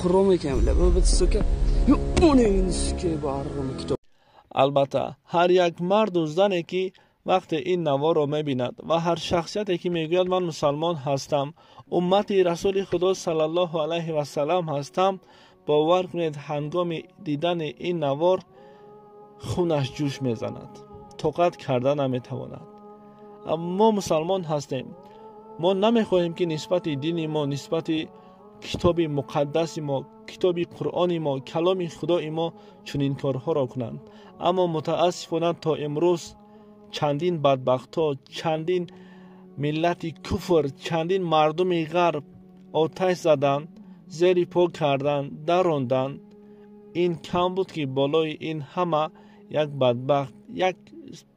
خرم کامله به سوکه اون این سوکه بارم کتاب. البته هر یک مرد و زنی که وقتی این نوار را می‌بیند و هر شخصیتی که میگوید من مسلمان هستم، امت رسول خدا صلی الله علیه و سلم هستم، باور کنید هنگام دیدن این نوار خونش جوش میزند، طاقت کردن نمیتواند. ما مسلمان هستیم، ما نمیخواهیم که نسبت دین ما، نسبت کتاب مقدس ما، کتاب قرآن ما، کلام خدا ما چنین کارها را کنند. اما متاسفانه تا امروز چندین بدبختا، چندین ملت کفر، چندین مردم غرب آتش زدن، زیر پا کردن، دراندن. این کم بود که بالای این همه یک بدبخت، یک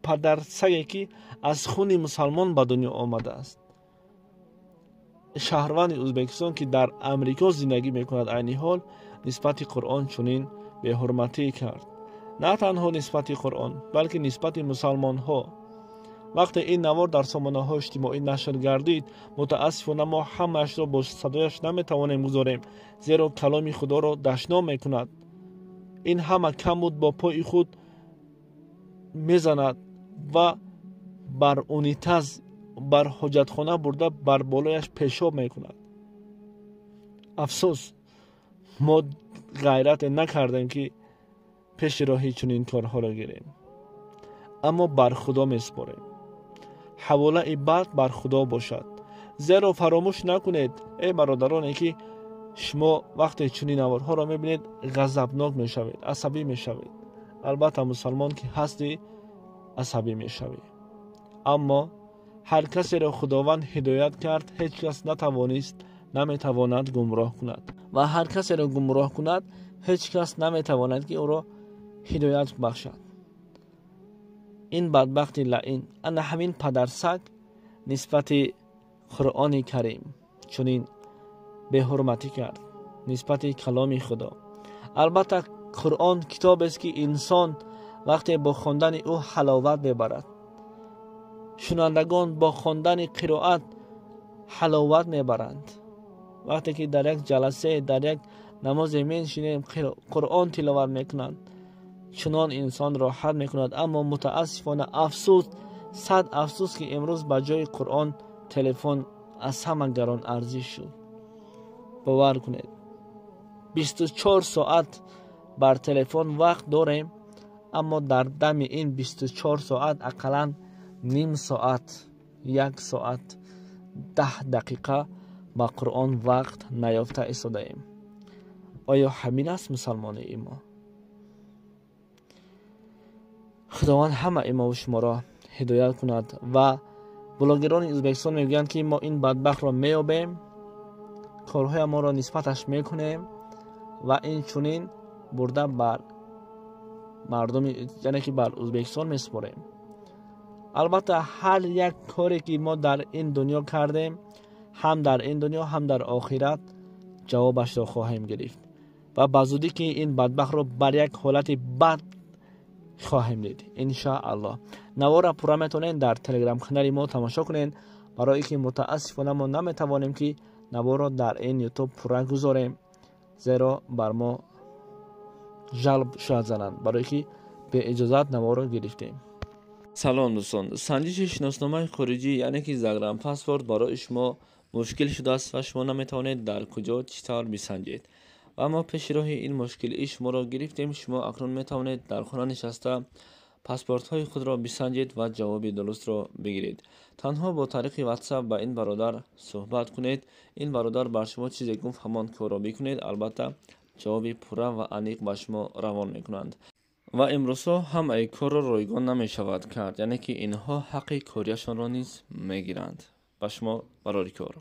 پدر سگی که از خون مسلمان به دنیا آمده است. شهروند ازبکستان که در امریکا زندگی میکند عین حال نسبت قرآن چنین به حرمتی کرد. نه تنها نسبت قرآن بلکه نسبت مسلمان ها. وقتی این نوار در سامانه های اجتماعی نشر گردید، متاسفانه ما همش را با صدایش نمیتوانیم گذاریم، زیرا کلام خدا را دشنام میکند. این همه کم بود با پای خود میزند و بر اونیتاز، بر حاجتخانه برده بر بالایش پیشاب میکند. افسوس ما غیرت نکردیم که پیش راهی چنین کارها را گیریم. اما بر خدا میسپاریم، حواله بعد بر خدا باشد. زیرا فراموش نکنید ای برادرانی که شما وقتی چنین نوارها را میبینید غضبناک میشوید، عصبی میشوید. البته مسلمان که هستی عصبی میشوید، اما هر کسی را خداوند هدایت کرد هیچ کس نمیتواند گمراه کند و هر کسی را گمراه کند هیچ کس نمیتواند که او را هدایت بخشد. این بدبخت لعین انا همین پدرسگ نسبت قرآن کریم چنین به حرمتی کرد، نسبت کلام خدا. البته قرآن کتاب است که انسان وقتی با خواندن او حلاوت میبرد. شنوندگان با خواندن قرائت حلاوت میبرند. وقتی که در یک جلسه، در یک نماز میشینیم قرآن تلاوت میکنند، چنان انسان راحت میکند. اما متاسفانه افسوس، صد افسوس که امروز به جای قرآن تلفن از همه گران ارزش شد. باور کنید 24 ساعت بر تلفن وقت داریم، اما در دم این 24 ساعت اقلا نیم ساعت، یک ساعت 10 دقیقه با قرآن وقت نیافته ایستاده ایم. آیا همین است مسلمانی ما؟ خداوند همه ما و شما را هدایت کند. و بلاگران ازبکستان میگویند که ما این بدبخت را میابیم، کارهای ما را نسبتش میکنیم و این چنین برده بر مردم، یعنی که بر ازبکستان میسپاریم. البته هر یک کاری که ما در این دنیا کردیم، هم در این دنیا هم در آخرت جوابش را خواهیم گرفت و بزودی که این بدبخت را بر یک حالت بد خواهیم دید ان شاء الله. نوار پورا میتونین در تلگرام کانال ما تماشا کنین، برای که متاسفانه ما نمیتوانیم که نوار را در این یوتیوب پورا گذاریم، زیرا بر ما جلب شاید زنند، برای که به اجازت نوار را گرفتیم. سلام دوستان، سنجش شناسنامه خارجی یعنی که زاگرام پاسپورت برای شما مشکل شده است و شما نمیتوانید در کجا چطور بسنجید. و ما پیش راه این مشکل شما را گرفتیم. شما اکنون میتوانید در خانه نشسته پاسپورت های خود را بسنجید و جواب درست را بگیرید. تنها با طریق واتساپ با این برادر صحبت کنید. این برادر بر شما چیزی گفت همان کار را بکنید، البته جواب پورا و انیق به شما روان میکنند. و امروزها هم ای کار را رایگان نمی شود کرد، یعنی که اینها حق کاریشان را نیز میگیرند. به شما برای کار